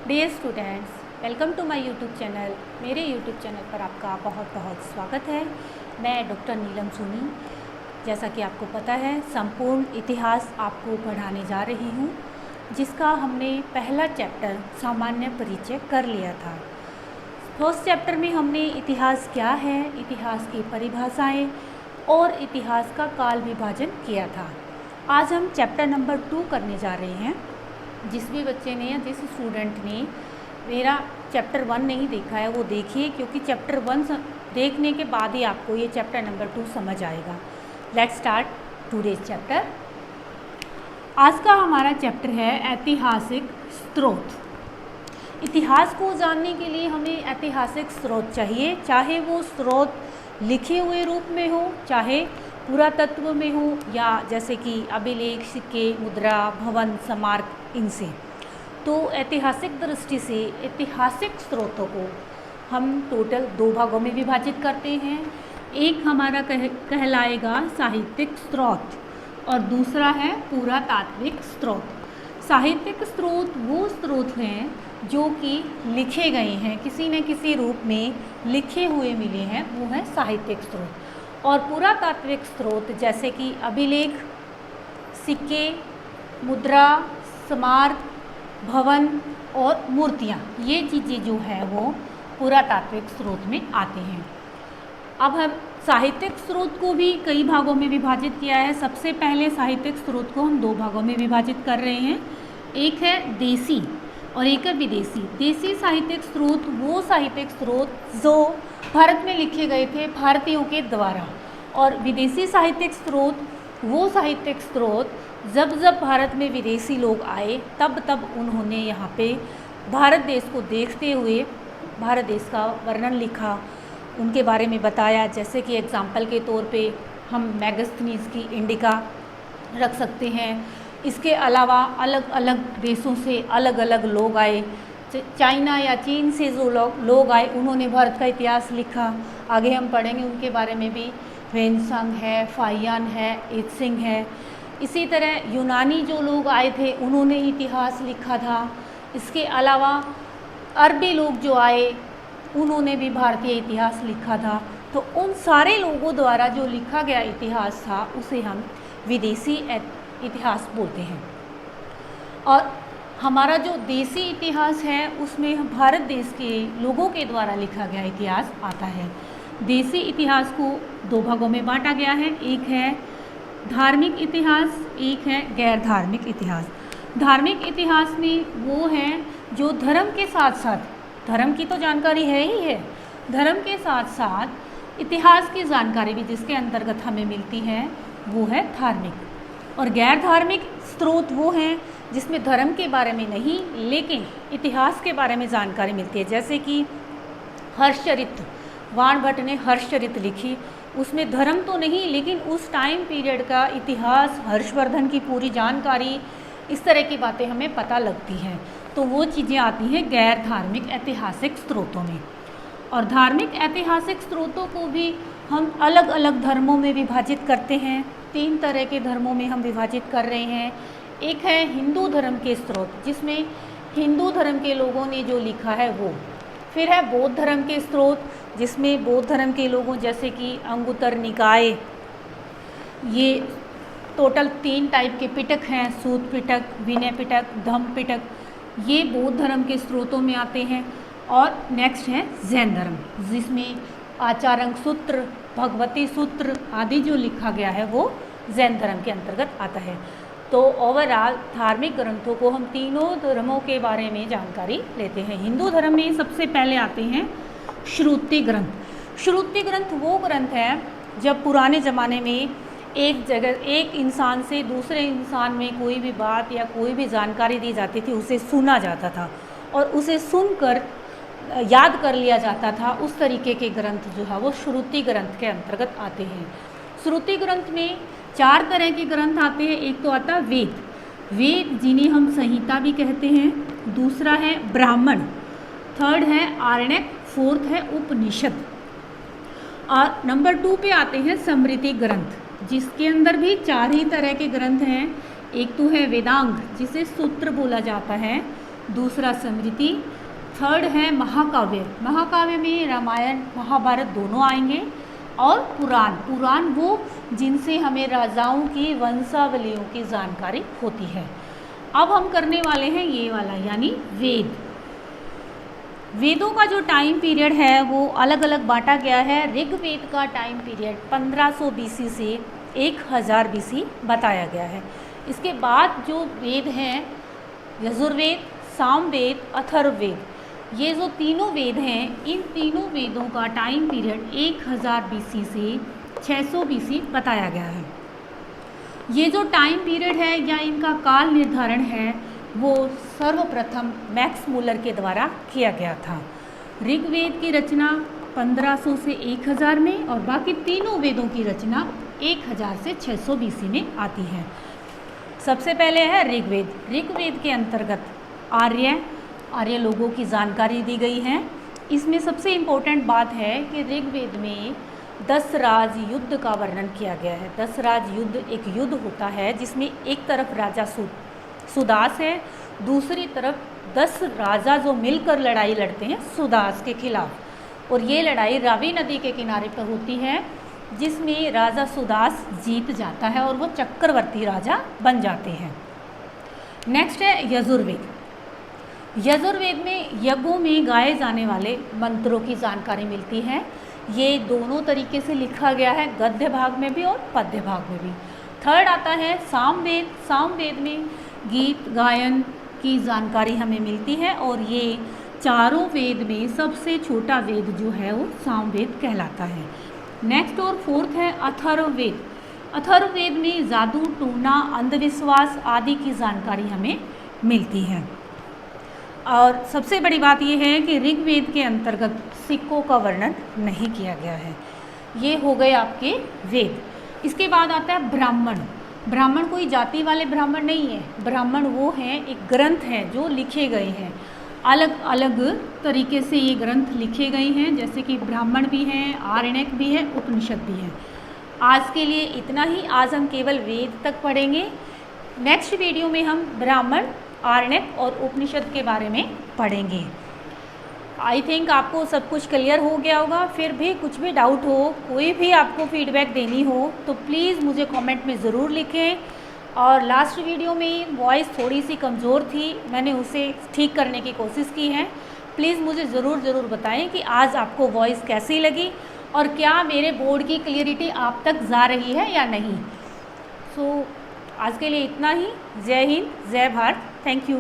Dear students, welcome to my YouTube channel. मेरे YouTube channel पर आपका बहुत बहुत स्वागत है। मैं डॉक्टर नीलम सोनी, जैसा कि आपको पता है, संपूर्ण इतिहास आपको पढ़ाने जा रही हूँ, जिसका हमने पहला चैप्टर सामान्य परिचय कर लिया था। फर्स्ट चैप्टर में हमने इतिहास क्या है, इतिहास की परिभाषाएँ और इतिहास का काल विभाजन किया था। आज हम चैप्टर नंबर 2 करने जा रहे हैं। जिस भी बच्चे ने या जिस स्टूडेंट ने मेरा चैप्टर 1 नहीं देखा है वो देखिए, क्योंकि चैप्टर 1 देखने के बाद ही आपको ये चैप्टर नंबर 2 समझ आएगा। Let's start today's chapter. आज का हमारा चैप्टर है ऐतिहासिक स्रोत। इतिहास को जानने के लिए हमें ऐतिहासिक स्रोत चाहिए, चाहे वो स्रोत लिखे हुए रूप में हो, चाहे पुरातत्व में हो, या जैसे कि अभिलेख, सिक्के, मुद्रा, भवन, स्मारक, इनसे। तो ऐतिहासिक दृष्टि से ऐतिहासिक स्रोतों को हम टोटल 2 भागों में विभाजित करते हैं। एक हमारा कहलाएगा साहित्यिक स्रोत और दूसरा है पुरातात्विक स्रोत। साहित्यिक स्रोत वो स्रोत हैं जो कि लिखे गए हैं, किसी न किसी रूप में लिखे हुए मिले हैं, वो है साहित्यिक स्रोत। और पुरातात्विक स्रोत जैसे कि अभिलेख, सिक्के, मुद्रा, स्मारक, भवन और मूर्तियाँ, ये चीज़ें जो है वो पुरातात्विक स्रोत में आते हैं। अब हम साहित्यिक स्रोत को भी कई भागों में विभाजित किया है। सबसे पहले साहित्यिक स्रोत को हम 2 भागों में विभाजित कर रहे हैं। एक है देसी और एक है विदेशी। देसी साहित्यिक स्रोत वो साहित्यिक स्रोत जो भारत में लिखे गए थे भारतीयों के द्वारा, और विदेशी साहित्यिक स्रोत वो साहित्यिक स्रोत जब जब भारत में विदेशी लोग आए तब उन्होंने यहाँ पे भारत देश को देखते हुए भारत देश का वर्णन लिखा, उनके बारे में बताया। जैसे कि एग्जाम्पल के तौर पे हम मैगस्थनीज की इंडिका रख सकते हैं। इसके अलावा अलग अलग देशों से अलग अलग लोग आए, चाइना या चीन से जो लोग आए उन्होंने भारत का इतिहास लिखा। आगे हम पढ़ेंगे उनके बारे में भी। ह्वेनसांग है, फाहियान है, इत्सिंग है। इसी तरह यूनानी जो लोग आए थे उन्होंने इतिहास लिखा था। इसके अलावा अरबी लोग जो आए उन्होंने भी भारतीय इतिहास लिखा था। तो उन सारे लोगों द्वारा जो लिखा गया इतिहास था उसे हम विदेशी इतिहास बोलते हैं। और हमारा जो देसी इतिहास है उसमें भारत देश के लोगों के द्वारा लिखा गया इतिहास आता है। देसी इतिहास को 2 भागों में बांटा गया है। एक है धार्मिक इतिहास, एक है गैर धार्मिक इतिहास। धार्मिक इतिहास में वो है जो धर्म के साथ साथ, धर्म की तो जानकारी है ही है, धर्म के साथ साथ इतिहास की जानकारी भी जिसके अंतर्गत हमें मिलती है वो है धार्मिक। और गैर धार्मिक स्रोत वो हैं जिसमें धर्म के बारे में नहीं लेकिन इतिहास के बारे में जानकारी मिलती है। जैसे कि हर्षचरित्र, वाण भट्ट ने हर्षचरित्र लिखी, उसमें धर्म तो नहीं लेकिन उस टाइम पीरियड का इतिहास, हर्षवर्धन की पूरी जानकारी, इस तरह की बातें हमें पता लगती हैं। तो वो चीज़ें आती हैं गैर धार्मिक ऐतिहासिक स्रोतों में। और धार्मिक ऐतिहासिक स्रोतों को भी हम अलग अलग धर्मों में विभाजित करते हैं। 3 तरह के धर्मों में हम विभाजित कर रहे हैं। एक है हिंदू धर्म के स्रोत, जिसमें हिंदू धर्म के लोगों ने जो लिखा है वो। फिर है बौद्ध धर्म के स्रोत, जिसमें बौद्ध धर्म के लोगों जैसे कि अंगुत्तर निकाय, ये टोटल 3 टाइप के पिटक हैं, सूत पिटक, विनय पिटक, धम्म पिटक, ये बौद्ध धर्म के स्रोतों में आते हैं। और नेक्स्ट है जैन धर्म, जिसमें आचार्य सूत्र, भगवती सूत्र आदि जो लिखा गया है वो जैन धर्म के अंतर्गत आता है। तो ओवरऑल धार्मिक ग्रंथों को हम तीनों धर्मों के बारे में जानकारी लेते हैं। हिंदू धर्म में सबसे पहले आते हैं श्रुति ग्रंथ। श्रुति ग्रंथ वो ग्रंथ है जब पुराने ज़माने में एक इंसान से दूसरे इंसान में कोई भी बात या कोई भी जानकारी दी जाती थी, उसे सुना जाता था और उसे सुनकर याद कर लिया जाता था। उस तरीके के ग्रंथ जो है वो श्रुति ग्रंथ के अंतर्गत आते हैं। श्रुति ग्रंथ में 4 तरह के ग्रंथ आते हैं। एक तो आता है वेद, वेद जिन्हें हम संहिता भी कहते हैं। दूसरा है ब्राह्मण, थर्ड है आरण्यक, फोर्थ है उपनिषद। और नंबर 2 पे आते हैं स्मृति ग्रंथ, जिसके अंदर भी 4 ही तरह के ग्रंथ हैं। एक तो है वेदांग, जिसे सूत्र बोला जाता है। दूसरा स्मृति, थर्ड है महाकाव्य। महाकाव्य में रामायण महाभारत दोनों आएंगे, और पुराण, पुराण वो जिनसे हमें राजाओं की वंशावलियों की जानकारी होती है। अब हम करने वाले हैं ये वाला, यानी वेद। वेदों का जो टाइम पीरियड है वो अलग अलग बांटा गया है। ऋग्वेद का टाइम पीरियड 1500 BC से 1000 BC बताया गया है। इसके बाद जो वेद हैं, यजुर्वेद, सामवेद, अथर्ववेद, ये जो तीनों वेद हैं, इन तीनों वेदों का टाइम पीरियड 1000 BC से 600 BC बताया गया है। ये जो टाइम पीरियड है या इनका काल निर्धारण है वो सर्वप्रथम मैक्स मूलर के द्वारा किया गया था। ऋग्वेद की रचना 1500 से 1000 में, और बाकी तीनों वेदों की रचना 1000 से 600 BC में आती है। सबसे पहले है ऋग्वेद। ऋग्वेद के अंतर्गत आर्य लोगों की जानकारी दी गई है। इसमें सबसे इम्पोर्टेंट बात है कि ऋग्वेद में 10 राज युद्ध का वर्णन किया गया है। 10 राज युद्ध एक युद्ध होता है जिसमें एक तरफ राजा सुदास है, दूसरी तरफ 10 राजा जो मिलकर लड़ाई लड़ते हैं सुदास के खिलाफ, और ये लड़ाई रावी नदी के किनारे पर होती है, जिसमें राजा सुदास जीत जाता है और वो चक्रवर्ती राजा बन जाते हैं। नेक्स्ट है यजुर्वेद। यजुर्वेद में यज्ञों में गाए जाने वाले मंत्रों की जानकारी मिलती है। ये दोनों तरीके से लिखा गया है, गद्य भाग में भी और पद्य भाग में भी। थर्ड आता है सामवेद। सामवेद में गीत गायन की जानकारी हमें मिलती है, और ये चारों वेद में सबसे छोटा वेद जो है वो सामवेद कहलाता है। नेक्स्ट और फोर्थ है अथर्ववेद। अथर्ववेद में जादू, टूना, अंधविश्वास आदि की जानकारी हमें मिलती है। और सबसे बड़ी बात यह है कि ऋग्वेद के अंतर्गत सिक्कों का वर्णन नहीं किया गया है। ये हो गए आपके वेद। इसके बाद आता है ब्राह्मण। ब्राह्मण कोई जाति वाले ब्राह्मण नहीं है। ब्राह्मण वो हैं, एक ग्रंथ है जो लिखे गए हैं। अलग अलग तरीके से ये ग्रंथ लिखे गए हैं, जैसे कि ब्राह्मण भी हैं, आरण्यक भी है, उपनिषद भी है। आज के लिए इतना ही। आज हम केवल वेद तक पढ़ेंगे। नेक्स्ट वीडियो में हम ब्राह्मण, आरण्यक और उपनिषद के बारे में पढ़ेंगे। आई थिंक आपको सब कुछ क्लियर हो गया होगा। फिर भी कुछ भी डाउट हो, कोई भी आपको फीडबैक देनी हो तो प्लीज़ मुझे कमेंट में ज़रूर लिखें। और लास्ट वीडियो में वॉइस थोड़ी सी कमज़ोर थी, मैंने उसे ठीक करने की कोशिश की है। प्लीज़ मुझे ज़रूर बताएं कि आज आपको वॉइस कैसी लगी और क्या मेरे बोर्ड की क्लियरिटी आप तक जा रही है या नहीं। सो आज के लिए इतना ही। जय हिंद, जय भारत। Thank you.